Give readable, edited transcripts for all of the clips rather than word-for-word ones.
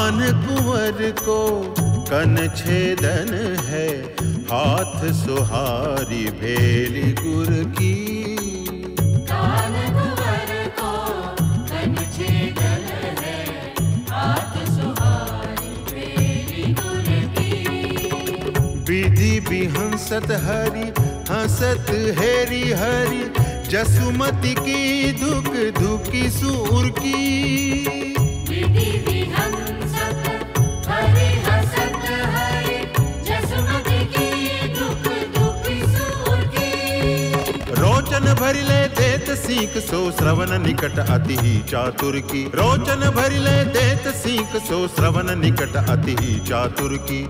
कान कुंवर को कन छेदन है, हाथ सुहारी भेली गुर की। कान कुंवर को कन छेदन है, हाथ सुहारी भेली गुर की। विधि भी हंसत हरि हंसत हेरी हरि, जसुमति की धुक धुकी सूर की। विधि भी हंसत हरि हंसत हरि, जसुमति की धुक धुकी सूर की। रोचन भरिले देत सीख सो श्रवण निकट अति ही चातुर की। रोचन भरिले देत सीख सो श्रवण निकट अति ही चातुर की।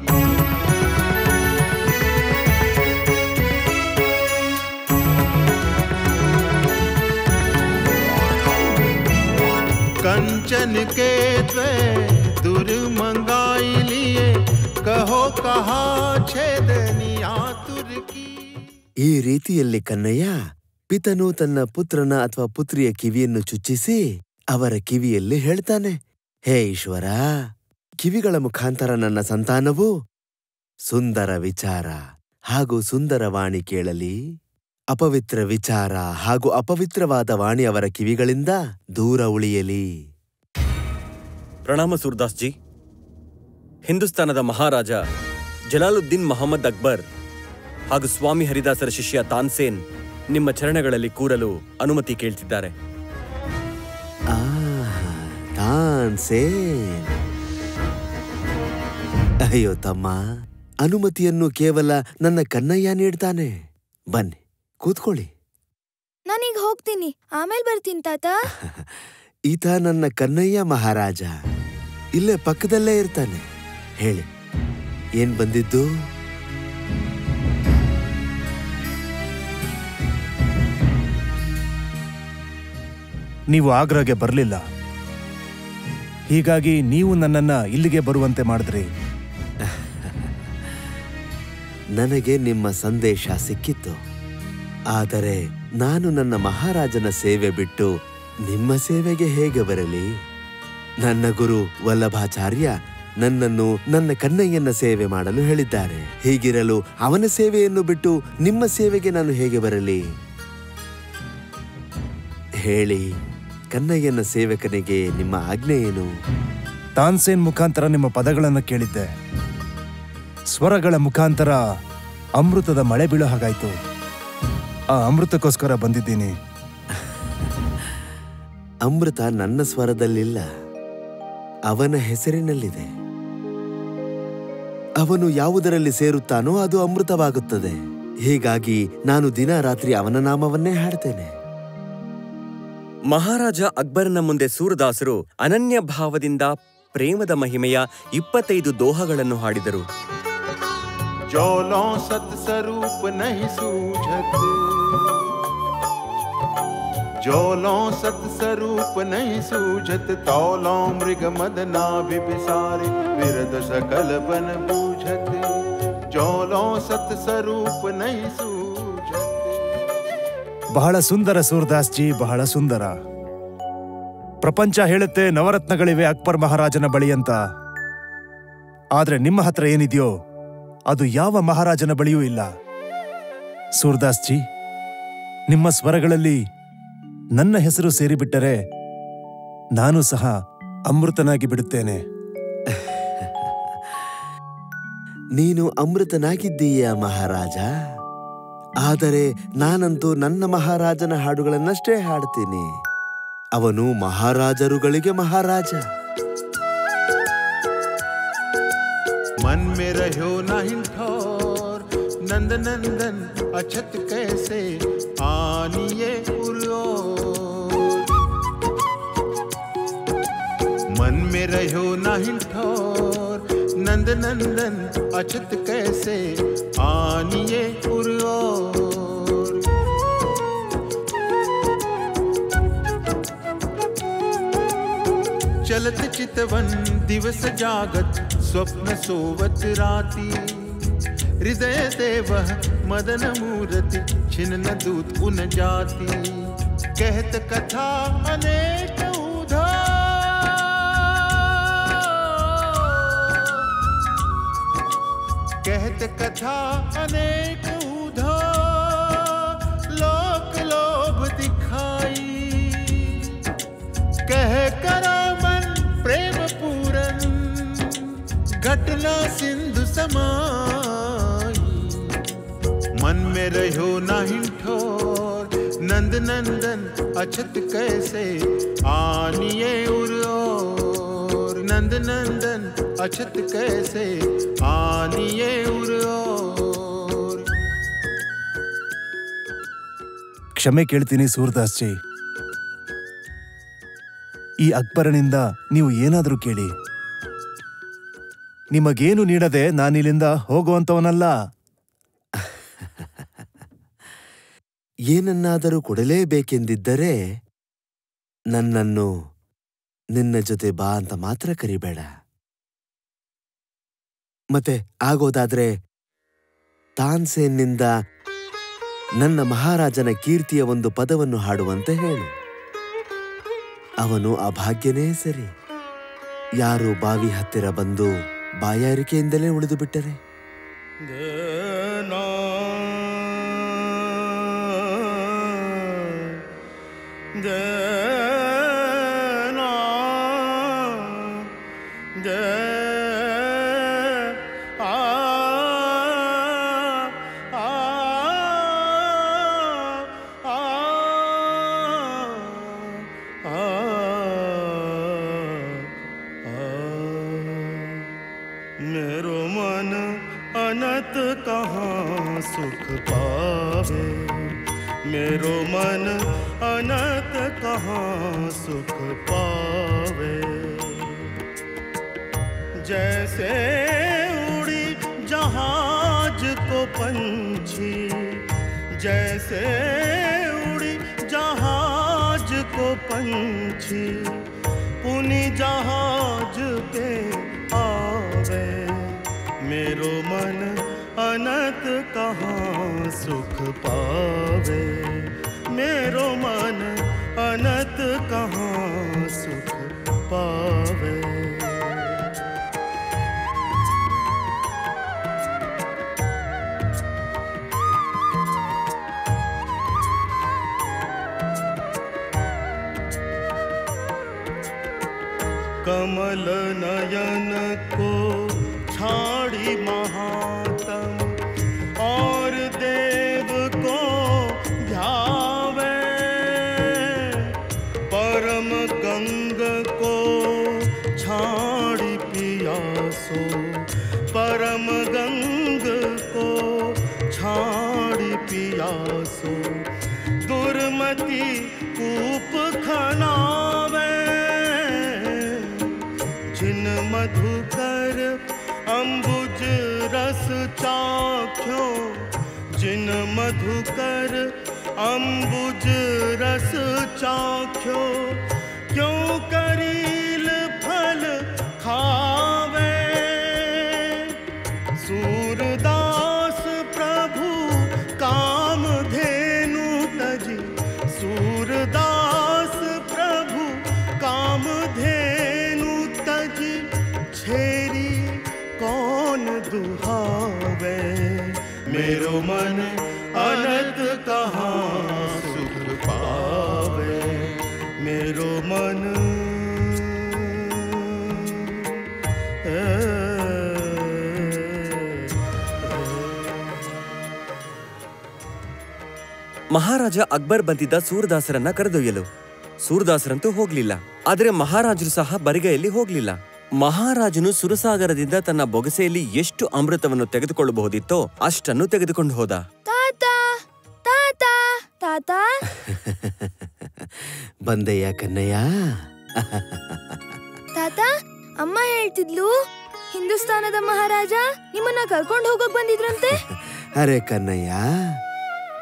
कंचन के द्वै दुर मंगाई लिए, कहो कहा छेदनी आतुर की। ಈ ರೀತಿಯಲ್ಲಿ ಕನ್ನಯ್ಯ ಪಿತನು ತನ್ನ ಪುತ್ರನ ಅಥವಾ ಪುತ್ರಿಯ ಕಿವಿಯನ್ನು ಚುಚ್ಚಿಸಿ ಅವರ ಕಿವಿಯಲ್ಲಿ ಹೇಳ್ತಾನೆ, ಹೇ ಈಶ್ವರ, ಕಿವಿಗಳ ಮುಖಾಂತರ ನನ್ನ ಸಂತಾನವು ಸುಂದರ ವಿಚಾರ ಹಾಗೂ ಸುಂದರ ವಾಣಿ ಕೇಳಲಿ. ಅಪವಿತ್ರ ವಿಚಾರ ಹಾಗೂ ಅಪವಿತ್ರವಾದ ವಾಣಿ ಅವರ ಕಿವಿಗಳಿಂದ ದೂರ ಉಳಿಯಲಿ. ಪ್ರಣಾಮ ಸೂರ್ದಾಸ್ ಜಿ. ಹಿಂದೂಸ್ತಾನದ ಮಹಾರಾಜ ಜಲಾಲುದ್ದೀನ್ ಮೊಹಮ್ಮದ್ ಅಕ್ಬರ್ ಹಾಗೂ ಸ್ವಾಮಿ ಹರಿದಾಸರ ಶಿಷ್ಯ ತಾನ್ಸೇನ್ ನಿಮ್ಮ ಚರಣಗಳಲ್ಲಿ ಕೂರಲು ಅನುಮತಿ ಕೇಳ್ತಿದ್ದಾರೆ. ತಾನ್ಸೇನ್, ಅಯ್ಯೋ ತಮ್ಮ, ಅನುಮತಿಯನ್ನು ಕೇವಲ ನನ್ನ ಕನ್ನಯ್ಯ ನೀಡ್ತಾನೆ. ಬನ್ನಿ ಕೂತ್ಕೊಳ್ಳಿ. ನಾನೀಗ ಹೋಗ್ತೀನಿ, ಆಮೇಲೆ ಬರ್ತೀನಿ ತಾತ. ಈತ ನನ್ನ ಕನ್ನಯ್ಯ ಮಹಾರಾಜ, ಇಲ್ಲೇ ಪಕ್ಕದಲ್ಲೇ ಇರ್ತಾನೆ. ಹೇಳಿ, ಏನ್ ಬಂದಿದ್ದು? ನೀವು ಆಗ್ರಾಗೆ ಬರಲಿಲ್ಲ, ಹೀಗಾಗಿ ನೀವು ನನ್ನನ್ನ ಇಲ್ಲಿಗೆ ಬರುವಂತೆ ಮಾಡಿದ್ರಿ. ನನಗೆ ನಿಮ್ಮ ಸಂದೇಶ ಸಿಕ್ಕಿತ್ತು, ಆದರೆ ನಾನು ನನ್ನ ಮಹಾರಾಜನ ಸೇವೆ ಬಿಟ್ಟು ನಿಮ್ಮ ಸೇವೆಗೆ ಹೇಗೆ ಬರಲಿ? ನನ್ನ ಗುರು ವಲ್ಲಭಾಚಾರ್ಯ ನನ್ನನ್ನು ನನ್ನ ಕನ್ನಯ್ಯನ ಸೇವೆ ಮಾಡಲು ಹೇಳಿದ್ದಾರೆ. ಹೀಗಿರಲು ಅವನ ಸೇವೆಯನ್ನು ಬಿಟ್ಟು ನಿಮ್ಮ ಸೇವೆಗೆ ನಾನು ಹೇಗೆ ಬರಲಿ? ಹೇಳಿ, ಕನ್ನಯ್ಯನ ಸೇವಕನಿಗೆ ನಿಮ್ಮ ಆಜ್ಞೆ ಏನು? ತಾನ್ಸೇನ್ ಮುಖಾಂತರ ನಿಮ್ಮ ಪದಗಳನ್ನು ಕೇಳಿದ್ದೆ. ಸ್ವರಗಳ ಮುಖಾಂತರ ಅಮೃತದ ಮಳೆ ಬೀಳೋ ಹಾಗಾಯ್ತು. ಆ ಅಮೃತಕ್ಕೋಸ್ಕರ ಬಂದಿದ್ದೀನಿ. ಅಮೃತ ನನ್ನ ಸ್ವರದಲ್ಲಿಲ್ಲ, ಅವನ ಹೆಸರಿನಲ್ಲಿದೆ. ಅವನು ಯಾವುದರಲ್ಲಿ ಸೇರುತ್ತಾನೋ ಅದು ಅಮೃತವಾಗುತ್ತದೆ. ಹೀಗಾಗಿ ನಾನು ದಿನ ರಾತ್ರಿ ಅವನ ನಾಮವನ್ನೇ ಹಾಡ್ತೇನೆ. ಮಹಾರಾಜ ಅಕ್ಬರನ ಮುಂದೆ ಸೂರದಾಸರು ಅನನ್ಯ ಭಾವದಿಂದ ಪ್ರೇಮದ ಮಹಿಮೆಯ 25 ದೋಹಗಳನ್ನು ಹಾಡಿದರು. ಜೋಲೋ ಸತ್ ಸ್ವರೂಪ ನಹಿ ಸೂझत, ಜೋಲೋ ಸತ್ ಸ್ವರೂಪ ನಹಿ ಸೂझत, ತೌಲೋ ಮೃಗ ಮದನಾ ಬಿಸಾರೆ ವಿರದ ಸಕಲ ಬನ ಬೂझत, ಜೋಲೋ ಸತ್ ಸ್ವರೂಪ ನಹಿ ಸೂझत. ಬಹಳ ಸುಂದರ ಸೂರ್ದಾಸ್ ಜಿ, ಬಹಳ ಸುಂದರ. ಪ್ರಪಂಚ ಹೇಳುತ್ತೆ ನವರತ್ನಗಳಿವೆ ಅಕ್ಬರ್ ಮಹಾರಾಜನ ಬಳಿ ಅಂತ. ಆದ್ರೆ ನಿಮ್ಮ ಹತ್ರ ಏನಿದೆಯೋ ಅದು ಯಾವ ಮಹಾರಾಜನ ಬಳಿಯೂ ಇಲ್ಲ. ಸೂರ್ದಾಸ್ ಜಿ, ನಿಮ್ಮ ಸ್ವರಗಳಲ್ಲಿ ನನ್ನ ಹೆಸರು ಸೇರಿಬಿಟ್ಟರೆ ನಾನು ಸಹ ಅಮೃತನಾಗಿ ಬಿಡುತ್ತೇನೆ. ನೀನು ಅಮೃತನಾಗಿದ್ದೀಯ ಮಹಾರಾಜ, ಆದರೆ ನಾನಂತೂ ನನ್ನ ಮಹಾರಾಜನ ಹಾಡುಗಳನ್ನಷ್ಟೇ ಹಾಡ್ತೀನಿ. ಅವನು ಮಹಾರಾಜರುಗಳಿಗೆ ಮಹಾರಾಜ. मन में रहो ना हिंठोर, नंद नंदन अछत कैसे आनिए उरोर. मन में रहो ना हिंठोर, नंद नंदन अछत कैसे आनिए उरोर. चलत चितवन दिवस जागत, स्वप्न सोवत राती. हृदय देव मदन मूर्ति, छिन्न दूत उन जाती. कहत कथा अनेक उधार, कथा अनेक उधो लोक लोभ दिखाई कह करो मन प्रेम पूरन घटना सिंधु समाई मन में रहो ना हिंठोर नंद नंदन अछत कैसे आनिए उर नंद नंदन अछत कैसे आनिए उर ಕ್ಷಮೆ ಕೇಳ್ತೀನಿ ಸೂರ್ದಾಸ್ ಜಿ. ಈ ಅಕ್ಬರನಿಂದ ನೀವು ಏನಾದರೂ ಕೇಳಿ. ನಿಮಗೇನು ನೀಡದೆ ನಾನಿಲ್ಲಿಂದ ಹೋಗುವಂತವನಲ್ಲ. ಏನನ್ನಾದರೂ ಕೊಡಲೇಬೇಕೆಂದಿದ್ದರೆ ನನ್ನನ್ನು ನಿನ್ನ ಜೊತೆ ಬಾ ಅಂತ ಮಾತ್ರ ಕರಿಬೇಡ. ಮತ್ತೆ ಆಗೋದಾದ್ರೆ ತಾನ್ಸೇನ್ನಿಂದ ನನ್ನ ಮಹಾರಾಜನ ಕೀರ್ತಿಯ ಒಂದು ಪದವನ್ನು ಹಾಡುವಂತೆ ಹೇಳು. ಅವನು ಅಭಾಗ್ಯನೇ ಸರಿ. ಯಾರು ಬಾವಿ ಹತ್ತಿರ ಬಂದು ಬಾಯಾರಿಕೆಯಿಂದಲೇ ಉಳಿದು ಬಿಟ್ಟರೆ सुख पावे मेरो मन अनंत कहाँ सुख पावे जैसे उड़ी जहाज को पंछी जैसे उड़ी जहाज को पंछी पुनी जहाज पे आवे मेरो मन अनंत कहाँ सुख पावे मेरो मन अनंत कहाँ सुख पावे कमल नयन को छाड़ी महात्म और देव को ध्यावे परम गंग को छाड़ी पियासो परम गंग को छाड़ी पियासो दुर्मति कूप खनावे जिन मधुकर अम्बुज रस चाख्यो जिन मधुकर अम्बुज रस चाख्यो क्यों करील फल खावे सूरदास प्रभु काम धेनु तजी सूरदास प्रभु काम धेनु तजी छेरी कौन दुहावे मेरो मन अनंत कहाँ सुख पावे मेरो मन ಮಹಾರಾಜ ಅಕ್ಬರ್ ಬಂದಿದ್ದ ಸೂರದಾಸರನ್ನ ಕರೆದೊಯ್ಯಲು. ಸೂರದಾಸರಂತೂ ಹೋಗ್ಲಿಲ್ಲ. ಆದರೆ ಮಹಾರಾಜರು ಸಹ ಬರಿಗೈಯಲ್ಲಿ ಹೋಗ್ಲಿಲ್ಲ. ಮಹಾರಾಜನು ಸುರಸಾಗರದಿಂದ ತನ್ನ ಬೊಗಸೆಯಲ್ಲಿ ಎಷ್ಟು ಅಮೃತವನ್ನು ತೆಗೆದುಕೊಳ್ಳಬಹುದಿತ್ತೋ ಅಷ್ಟನ್ನು ತೆಗೆದುಕೊಂಡು ಹೋದ. ಬಂದೆಯ ಕನ್ನಯ್ಯ? ತಾತ, ಅಮ್ಮ ಹೇಳ್ತಿದ್ಲು ಹಿಂದೂಸ್ತಾನದ ಮಹಾರಾಜ ನಿಮ್ಮನ್ನ ಕರ್ಕೊಂಡು ಹೋಗಕ್ ಬಂದಿದ್ರಂತೆ. ಅರೆ ಕನ್ನಯ್ಯ,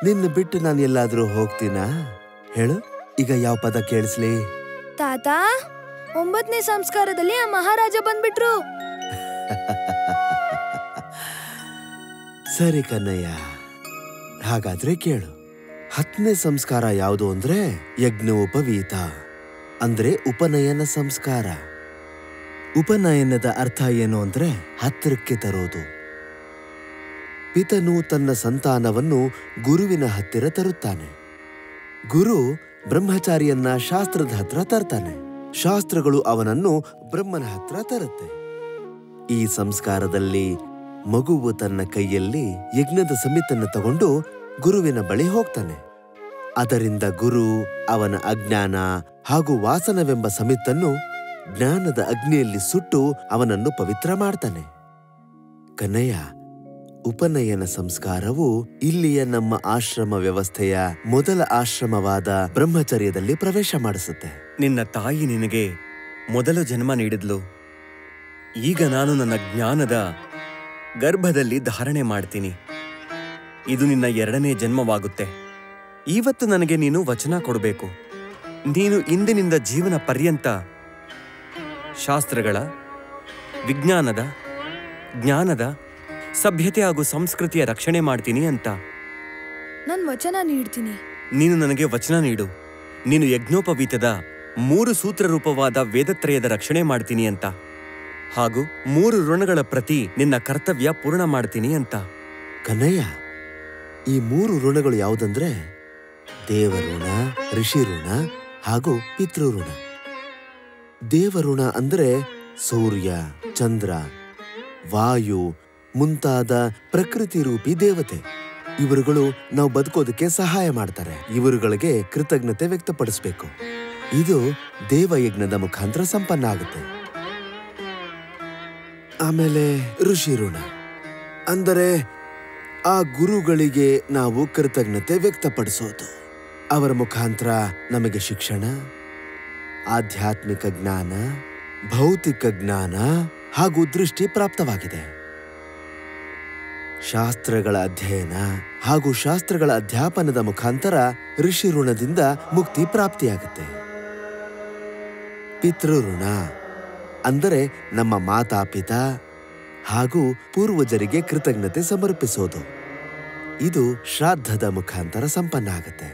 ನಿನ್ನ ಬಿಟ್ಟು ನಾನು ಎಲ್ಲಾದ್ರೂ ಹೋಗ್ತೀನಾ ಹೇಳು? ಈಗ ಯಾವ ಪದ ಕೇಳಿಸ್ಲಿ? ತಾತ, 9ನೇ ಸಂಸ್ಕಾರದಲ್ಲಿ ಆ ಮಹಾರಾಜ ಬಂದ್ಬಿಟ್ರು. ಸರಿ ಕನ್ನಯ್ಯ, ಹಾಗಾದ್ರೆ ಕೇಳು. 10ನೇ ಸಂಸ್ಕಾರ ಯಾವುದು ಅಂದ್ರೆ ಯಜ್ಞೋಪವೀತ, ಅಂದ್ರೆ ಉಪನಯನ ಸಂಸ್ಕಾರ. ಉಪನಯನದ ಅರ್ಥ ಏನು ಅಂದ್ರೆ ಹತ್ತಿರಕ್ಕೆ ತರೋದು. ಪಿತನು ತನ್ನ ಸಂತಾನವನ್ನು ಗುರುವಿನ ಹತ್ತಿರ ತರುತ್ತಾನೆ. ಗುರು ಬ್ರಹ್ಮಚಾರಿಯನ್ನ ಶಾಸ್ತ್ರದ ಹತ್ರ ತರ್ತಾನೆ. ಶಾಸ್ತ್ರಗಳು ಅವನನ್ನು ಬ್ರಹ್ಮನ ಹತ್ರ ತರುತ್ತೆ. ಈ ಸಂಸ್ಕಾರದಲ್ಲಿ ಮಗುವು ತನ್ನ ಕೈಯಲ್ಲಿ ಯಜ್ಞದ ಸಮಿತನ್ನು ತಗೊಂಡು ಗುರುವಿನ ಬಳಿ ಹೋಗ್ತಾನೆ. ಅದರಿಂದ ಗುರು ಅವನ ಅಜ್ಞಾನ ಹಾಗೂ ವಾಸನವೆಂಬ ಸಮಿತನ್ನು ಜ್ಞಾನದ ಅಗ್ನಿಯಲ್ಲಿ ಸುಟ್ಟು ಅವನನ್ನು ಪವಿತ್ರ ಮಾಡ್ತಾನೆ. ಕನ್ನಯ್ಯ, ಉಪನಯನ ಸಂಸ್ಕಾರವು ಇಲ್ಲಿಯ ನಮ್ಮ ಆಶ್ರಮ ವ್ಯವಸ್ಥೆಯ ಮೊದಲ ಆಶ್ರಮವಾದ ಬ್ರಹ್ಮಚರ್ಯದಲ್ಲಿ ಪ್ರವೇಶ ಮಾಡಿಸುತ್ತೆ. ನಿನ್ನ ತಾಯಿ ನಿನಗೆ ಮೊದಲ ಜನ್ಮ ನೀಡಿದ್ಲು. ಈಗ ನಾನು ನನ್ನ ಜ್ಞಾನದ ಗರ್ಭದಲ್ಲಿ ಧಾರಣೆ ಮಾಡ್ತೀನಿ. ಇದು ನಿನ್ನ 2ನೇ ಜನ್ಮವಾಗುತ್ತೆ. ಇವತ್ತು ನನಗೆ ನೀನು ವಚನ ಕೊಡಬೇಕು. ನೀನು ಇಂದಿನಿಂದ ಜೀವನ ಪರ್ಯಂತ ಶಾಸ್ತ್ರಗಳ, ವಿಜ್ಞಾನದ, ಜ್ಞಾನದ, ಸಭ್ಯತೆ ಹಾಗೂ ಸಂಸ್ಕೃತಿಯ ರಕ್ಷಣೆ ಮಾಡ್ತೀನಿ ಅಂತ. ನಾನು ವಚನ ನೀಡ್ತೀನಿ. ನೀನು ನನಗೆ ವಚನ ನೀಡು. ನೀನು ಯಜ್ಞೋಪವೀತದ 3 ಸೂತ್ರ ರೂಪವಾದ ವೇದತ್ರಯದ ರಕ್ಷಣೆ ಮಾಡ್ತೀನಿ ಅಂತ, ಹಾಗೂ 3 ಋಣಗಳ ಪ್ರತಿ ನಿನ್ನ ಕರ್ತವ್ಯ ಪೂರ್ಣ ಮಾಡ್ತೀನಿ ಅಂತ. ಕನ್ನಯ್ಯ, ಈ 3 ಋಣಗಳು ಯಾವುದಂದ್ರೆ ದೇವಋಣ, ಋಷಿಋಣ ಹಾಗೂ ಪಿತೃಋಣ. ದೇವಋಣ ಅಂದ್ರೆ ಸೂರ್ಯ, ಚಂದ್ರ, ವಾಯು ಮುಂತಾದ ಪ್ರಕೃತಿ ರೂಪಿ ದೇವತೆ. ಇವರುಗಳು ನಾವು ಬದುಕೋದಕ್ಕೆ ಸಹಾಯ ಮಾಡ್ತಾರೆ. ಇವರುಗಳಿಗೆ ಕೃತಜ್ಞತೆ ವ್ಯಕ್ತಪಡಿಸಬೇಕು. ಇದು ದೇವಯಜ್ಞದ ಮುಖಾಂತರ ಸಂಪನ್ನ ಆಗುತ್ತೆ. ಆಮೇಲೆ ಋಷಿಋಣ ಅಂದರೆ ಆ ಗುರುಗಳಿಗೆ ನಾವು ಕೃತಜ್ಞತೆ ವ್ಯಕ್ತಪಡಿಸೋದು. ಅವರ ಮುಖಾಂತರ ನಮಗೆ ಶಿಕ್ಷಣ, ಆಧ್ಯಾತ್ಮಿಕ ಜ್ಞಾನ, ಭೌತಿಕ ಜ್ಞಾನ ಹಾಗೂ ದೃಷ್ಟಿ ಪ್ರಾಪ್ತವಾಗಿದೆ. ಶಾಸ್ತ್ರಗಳ ಅಧ್ಯಯನ ಹಾಗೂ ಶಾಸ್ತ್ರಗಳ ಅಧ್ಯಾಪನದ ಮುಖಾಂತರ ಋಷಿಋಣದಿಂದ ಮುಕ್ತಿ ಪ್ರಾಪ್ತಿಯಾಗುತ್ತೆ. ಪಿತೃಋಣ ಅಂದರೆ ನಮ್ಮ ಮಾತಾಪಿತಾ ಹಾಗೂ ಪೂರ್ವಜರಿಗೆ ಕೃತಜ್ಞತೆ ಸಮರ್ಪಿಸೋದು. ಇದು ಶ್ರಾದ್ದದ ಮುಖಾಂತರ ಸಂಪನ್ನ ಆಗುತ್ತೆ.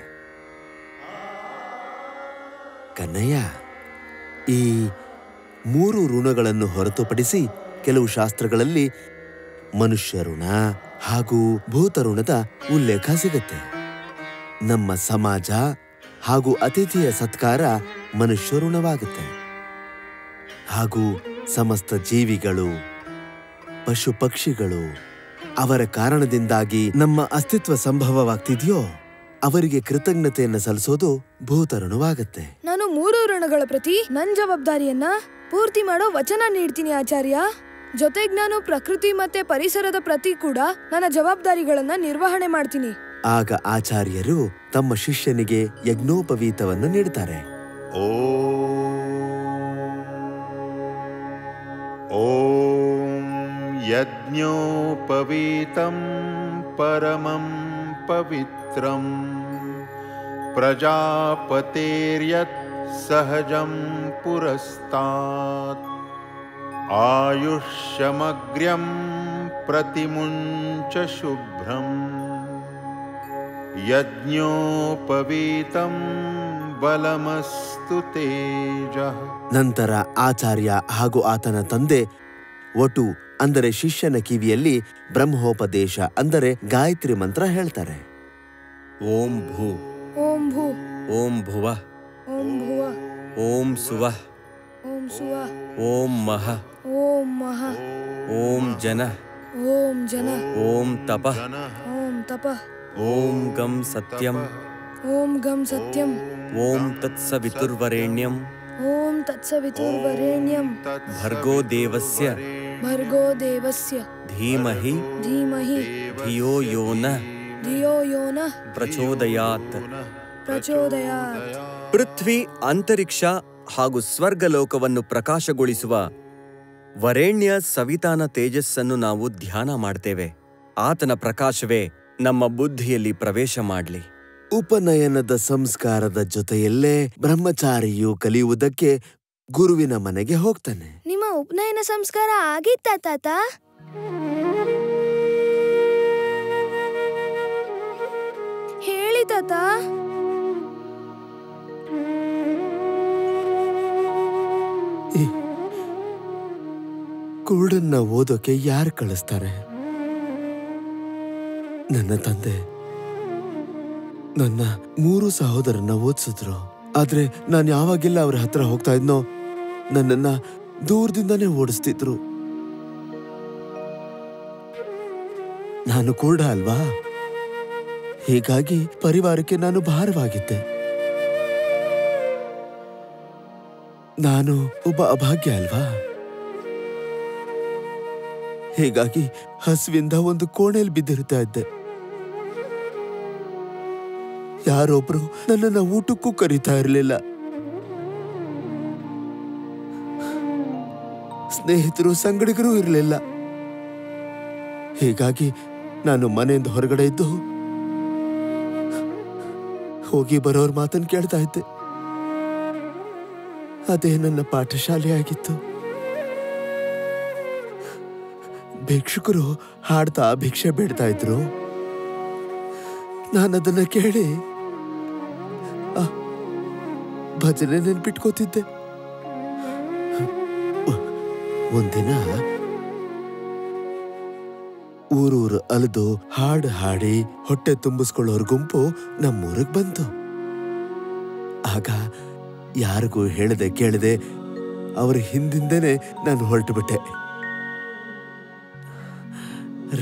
ಕನ್ನಯ್ಯ, ಈ 3 ಋಣಗಳನ್ನು ಹೊರತುಪಡಿಸಿ ಕೆಲವು ಶಾಸ್ತ್ರಗಳಲ್ಲಿ ಮನುಷ್ಯ ಋಣ ಹಾಗೂ ಭೂತಋಣದ ಉಲ್ಲೇಖ ಸಿಗುತ್ತೆ. ನಮ್ಮ ಸಮಾಜ ಹಾಗೂ ಅತಿಥಿಯ ಸತ್ಕಾರ ಮನುಷ್ಯ ಋಣವಾಗುತ್ತೆ. ಹಾಗೂ ಸಮಸ್ತ ಜೀವಿಗಳು, ಪಶು ಪಕ್ಷಿಗಳು, ಅವರ ಕಾರಣದಿಂದಾಗಿ ನಮ್ಮ ಅಸ್ತಿತ್ವ ಸಂಭವವಾಗ್ತಿದೆಯೋ ಅವರಿಗೆ ಕೃತಜ್ಞತೆಯನ್ನು ಸಲ್ಲಿಸೋದು ಭೂತಋಣವಾಗತ್ತೆ. ನಾನು 3 ಋಣಗಳ ಪ್ರತಿ ನನ್ನ ಜವಾಬ್ದಾರಿಯನ್ನ ಪೂರ್ತಿ ಮಾಡೋ ವಚನ ನೀಡ್ತೀನಿ ಆಚಾರ್ಯ. ಜೊತೆಗೆ ನಾನು ಪ್ರಕೃತಿ ಮತ್ತೆ ಪರಿಸರದ ಪ್ರತಿ ಕೂಡ ನನ್ನ ಜವಾಬ್ದಾರಿಗಳನ್ನ ನಿರ್ವಹಣೆ ಮಾಡ್ತೀನಿ. ಆಗ ಆಚಾರ್ಯರು ತಮ್ಮ ಶಿಷ್ಯನಿಗೆ ಯಜ್ಞೋಪವೀತವನ್ನು ನೀಡ್ತಾರೆ. ಓಂ ಯಜ್ಞೋಪವೀತಂ ಪರಮಂ ಪವಿತ್ರಂ ಪ್ರಜಾಪತೇರ್ಯತ್ ಸಹಜಂ ಪುರಸ್ತಾತ್ ಆಯುಷ್ಯಮಗ್ರ್ಯಂ ಪ್ರತಿಮುಂಚ ಶುಭ್ರಂ ಯಜ್ಞೋಪವೀತಂ ಬಲಮಸ್ತು ತೇಜಃ. ನಂತರ ಆಚಾರ್ಯ ಹಾಗೂ ಆತನ ತಂದೆ ವಟು ಅಂದರೆ ಶಿಷ್ಯನ ಕಿವಿಯಲ್ಲಿ ಬ್ರಹ್ಮೋಪದೇಶ ಅಂದರೆ ಗಾಯತ್ರಿ ಮಂತ್ರ ಹೇಳ್ತಾರೆ. ಓಂ ಭೂ, ಓಂ ಭೂ, ಓಂ ಭುವ, ಓಂ ಭುವ, ಓಂ ಸುವ, ಓಂ ಸುವ, ಓಂ ಮಹ, ಓಂ ಮಹ, ಓಂ ಜನ, ಓಂ ಜನ, ಓಂ ತಪ, ಓಂ ತಪ, ಓಂ ಗಂ ಸತ್ಯಂ, ಓಂ ಗಂ ಸತ್ಯಂ, ಓಂ ತತ್ಸವಿತುರ್ವರೆಣ್ಯಂ, ಓಂ ತತ್ಸವಿತುರ್ವರೆಣ್ಯಂ, ಭರ್ಗೋ ದೇವಸ್ಯ, ಭರ್ಗೋ ದೇವಸ್ಯ, ಧೀಮಹಿ ಧೀಮಹಿ ಧಿಯೋ ಯೋ ನ ಧಿಯೋ ಯೋ ನಃ ಪ್ರಚೋದಯಾತ್. ಪ್ರಚೋದಯಾತ್. ಪೃಥ್ವಿ, ಅಂತರಿಕ್ಷ ಹಾಗೂ ಸ್ವರ್ಗಲೋಕವನ್ನು ಪ್ರಕಾಶಗೊಳಿಸುವ ವರೇಣ್ಯ ಸವಿತಾನ ತೇಜಸ್ಸನ್ನು ನಾವು ಧ್ಯಾನ ಮಾಡ್ತೇವೆ. ಆತನ ಪ್ರಕಾಶವೇ ನಮ್ಮ ಬುದ್ಧಿಯಲ್ಲಿ ಪ್ರವೇಶ ಮಾಡಲಿ. ಉಪನಯನದ ಸಂಸ್ಕಾರದ ಜೊತೆಯಲ್ಲೇ ಬ್ರಹ್ಮಚಾರಿಯು ಕಲಿಯುವುದಕ್ಕೆ ಗುರುವಿನ ಮನೆಗೆ ಹೋಗ್ತಾನೆ. ನಿಮ್ಮ ಉಪನಯನ ಸಂಸ್ಕಾರ ಆಗಿತ್ತಾ ತಾತ? ಹೇಳಿ ತಾತ. ಕುರುಡನ್ನ ಓದೋಕೆ ಯಾರು ಕಳಿಸ್ತಾರೆ? ನನ್ನ ತಂದೆ ನನ್ನ 3 ಸಹೋದರನ್ನ ಓದಿಸಿದ್ರು. ಆದ್ರೆ ನಾನು ಯಾವಾಗೆಲ್ಲ ಅವ್ರ ಹತ್ರ ಹೋಗ್ತಾ ಇದ್ನೋ ನನ್ನನ್ನ ದೂರದಿಂದಾನೇ ಓಡಿಸ್ತಿದ್ರು. ನಾನು ಕೂಡ ಅಲ್ವಾ, ಹೀಗಾಗಿ ಪರಿವಾರಕ್ಕೆ ನಾನು ಭಾರವಾಗಿದ್ದೆ. ನಾನು ಒಬ್ಬ ಅಭಾಗ್ಯ ಅಲ್ವಾ, ಹೀಗಾಗಿ ಹಸುವಿಂದ ಒಂದು ಕೋಣೆಯಲ್ಲಿ ಬಿದ್ದಿರ್ತಾ ಇದ್ದೆ. ಯಾರೊಬ್ರು ನನ್ನನ್ನ ಊಟಕ್ಕೂ ಕರೀತಾ ಇರಲಿಲ್ಲ. ಸ್ನೇಹಿತರು ಸಂಗಡಿಗರು ಇರಲಿಲ್ಲ. ಹೀಗಾಗಿ ನಾನು ಮನೆಯಿಂದ ಹೊರಗಡೆ ಇದ್ದು ಹೋಗಿ ಬರೋರ್ ಮಾತನ್ನು ಕೇಳ್ತಾ ಇದ್ದೆ. ಅದೇ ನನ್ನ ಪಾಠಶಾಲೆ ಆಗಿತ್ತು. ಭಿಕ್ಷುಕರು ಹಾಡ್ತಾ ಭಿಕ್ಷೆ ಬೇಡ್ತಾ ಇದ್ರು. ನಾನದನ್ನ ಕೇಳಿ ಭಜನೆ ನೆನ್ಪಿಟ್ಕೋತಿದ್ದೆ. ಒಂದಿನ ಊರೂರು ಅಲೆದು ಹಾಡು ಹಾಡಿ ಹೊಟ್ಟೆ ತುಂಬಿಸ್ಕೊಳ್ಳೋರ್ ಗುಂಪು ನಮ್ಮೂರಿಗೆ ಬಂತು. ಆಗ ಯಾರಿಗೂ ಹೇಳದೆ ಕೇಳದೆ ಅವ್ರ ಹಿಂದಿಂದೇನೆ ನಾನು ಹೊರಟು ಬಿಟ್ಟೆ.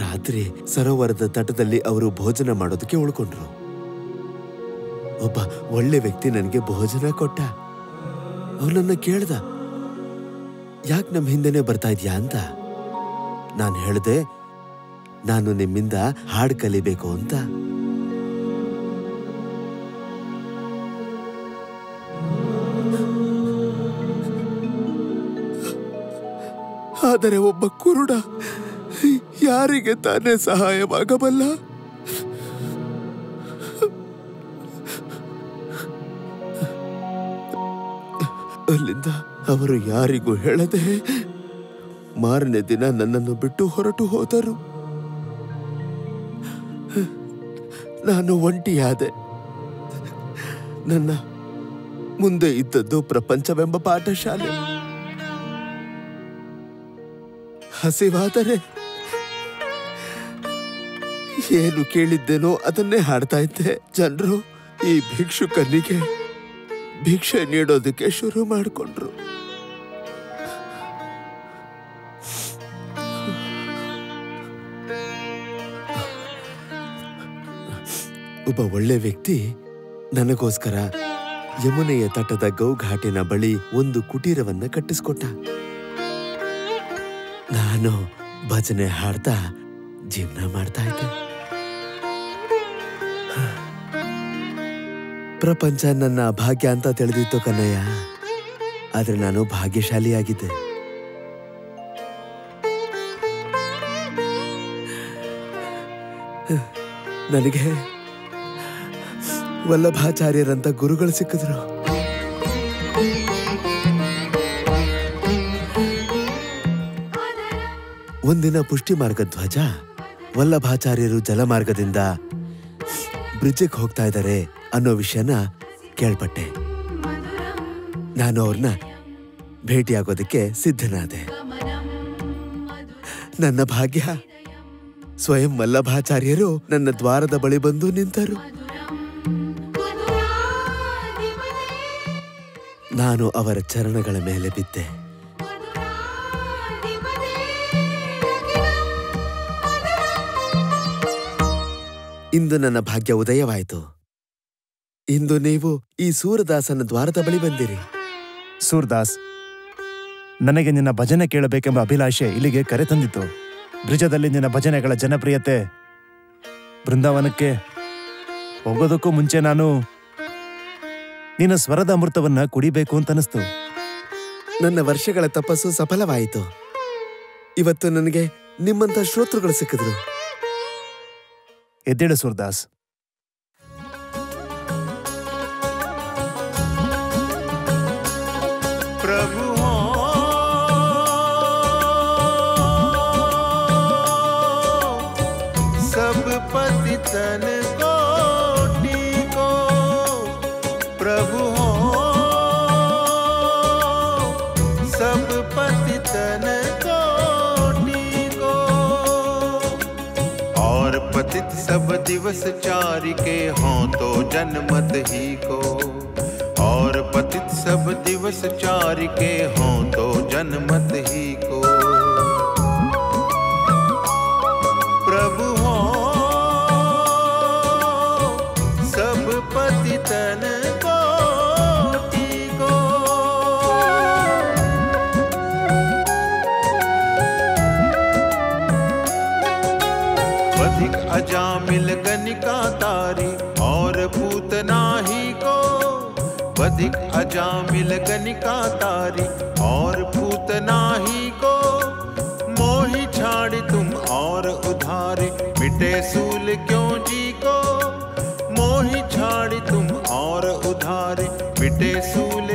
ರಾತ್ರಿ ಸರೋವರದ ತಟದಲ್ಲಿ ಅವರು ಭೋಜನ ಮಾಡೋದಕ್ಕೆ ಉಳ್ಕೊಂಡ್ರು. ಒಬ್ಬ ಒಳ್ಳೆ ವ್ಯಕ್ತಿ ನನಗೆ ಭೋಜನ ಕೊಟ್ಟ. ಅವನನ್ನ ಕೇಳ್ದ, ಯಾಕೆ ನಮ್ಮ ಹಿಂದೆನೆ ಬರ್ತಾ ಇದ್ಯಾ ಅಂತ. ನಾನು ಹೇಳ್ದೆ, ನಾನು ನಿಮ್ಮಿಂದ ಹಾಡು ಕಲಿಬೇಕು ಅಂತ. ಆದರೆ ಒಬ್ಬ ಕುರುಡ ಯಾರಿಗೆ ತಾನೇ ಸಹಾಯವಾಗಬಲ್ಲ? ಅಲ್ಲಿಂದ ಅವರು ಯಾರಿಗೂ ಹೇಳದೆ ಮಾರನೇ ದಿನ ನನ್ನನ್ನು ಬಿಟ್ಟು ಹೊರಟು ಹೋದರು. ನಾನು ಒಂಟಿಯಾದೆ. ನನ್ನ ಮುಂದೆ ಇದ್ದದ್ದು ಪ್ರಪಂಚವೆಂಬ ಪಾಠಶಾಲೆ. ಹಸಿವಾದರೆ ಏನು ಕೇಳಿದ್ದೇನೋ ಅದನ್ನೇ ಹಾಡ್ತಾ ಇದ್ದೆ. ಜನರು ಈ ಭಿಕ್ಷುಕನಿಗೆ ಭಿಕ್ಷೆ ನೀಡೋದಕ್ಕೆ ಶುರು ಮಾಡಿಕೊಂಡ್ರು. ಒಬ್ಬ ಒಳ್ಳೆ ವ್ಯಕ್ತಿ ನನಗೋಸ್ಕರ ಯಮುನೆಯ ತಟದ ಗೌಘಾಟಿನ ಬಳಿ ಒಂದು ಕುಟೀರವನ್ನ ಕಟ್ಟಿಸ್ಕೊಟ್ಟ. ನಾನು ಭಜನೆ ಹಾಡ್ತಾ ಜೀವನ ಮಾಡ್ತಾ ಇದ್ದೆ. ಪ್ರಪಂಚ ನನ್ನ ಭಾಗ್ಯ ಅಂತ ತಿಳಿದಿತ್ತು ಕನ್ನಯ್ಯ. ಆದ್ರೆ ನಾನು ಭಾಗ್ಯಶಾಲಿಯಾಗಿದ್ದೆ. ನನಗೆ ವಲ್ಲಭಾಚಾರ್ಯರಂತ ಗುರುಗಳು ಸಿಕ್ಕಿದ್ರು. ಒಂದಿನ ಪುಷ್ಟಿ ಮಾರ್ಗ ಧ್ವಜ ವಲ್ಲಭಾಚಾರ್ಯರು ಜಲಮಾರ್ಗದಿಂದ ಬ್ರಿಡ್ಜಿಗೆ ಹೋಗ್ತಾ ಇದ್ದಾರೆ ಅನ್ನೋ ವಿಷಯನ ಕೇಳ್ಪಟ್ಟೆ. ನಾನು ಅವ್ರನ್ನ ಭೇಟಿಯಾಗೋದಕ್ಕೆ ಸಿದ್ಧನಾದೆ. ನನ್ನ ಭಾಗ್ಯ, ಸ್ವಯಂ ವಲ್ಲಭಾಚಾರ್ಯರು ನನ್ನ ದ್ವಾರದ ಬಳಿ ಬಂದು ನಿಂತರು. ನಾನು ಅವರ ಚರಣಗಳ ಮೇಲೆ ಬಿದ್ದೆ. ಇಂದು ನನ್ನ ಭಾಗ್ಯ ಉದಯವಾಯಿತು. ಇಂದು ನೀವು ಈ ಸೂರದಾಸನ ದ್ವಾರದ ಬಳಿ ಬಂದಿರಿ. ಸೂರ್ದಾಸ್, ನನಗೆ ನಿನ್ನ ಭಜನೆ ಕೇಳಬೇಕೆಂಬ ಅಭಿಲಾಷೆ ಇಲ್ಲಿಗೆ ಕರೆತಂದಿತು. ಬ್ರಿಜದಲ್ಲಿ ನಿನ್ನ ಭಜನೆಗಳ ಜನಪ್ರಿಯತೆ. ಬೃಂದಾವನಕ್ಕೆ ಹೋಗೋದಕ್ಕೂ ಮುಂಚೆ ನಾನು ನಿನ್ನ ಸ್ವರದ ಅಮೃತವನ್ನ ಕುಡಿಬೇಕು ಅಂತ ಅನಿಸ್ತು. ನನ್ನ ವರ್ಷಗಳ ತಪಸ್ಸು ಸಫಲವಾಯಿತು. ಇವತ್ತು ನನಗೆ ನಿಮ್ಮಂತ ಶ್ರೋತೃಗಳು ಸಿಕ್ಕಿದ್ರು. ಎದ್ದೇಳು ಸೂರ್ದಾಸ್. प्रभु हो सब पतितन कोटि को, प्रभु हो सब पतितन कोटि को, और पतित सब दिवस चारि के हों तो जन्मत ही को, और पतित सब दिवस चारि के हों तो जन्मत ही को। प्रभु हो सब पतितन कोटि को। वधिक अजामिल गनिका तारी और पूतना ही को, वधिक अजामिल गनिका तारी और पूतना ही को। मोहि छाड़ी तुम और उधारे, मिटे सूल क्यों जी को। मोहि छाड़ी तुम और उधारे, मिटे सूल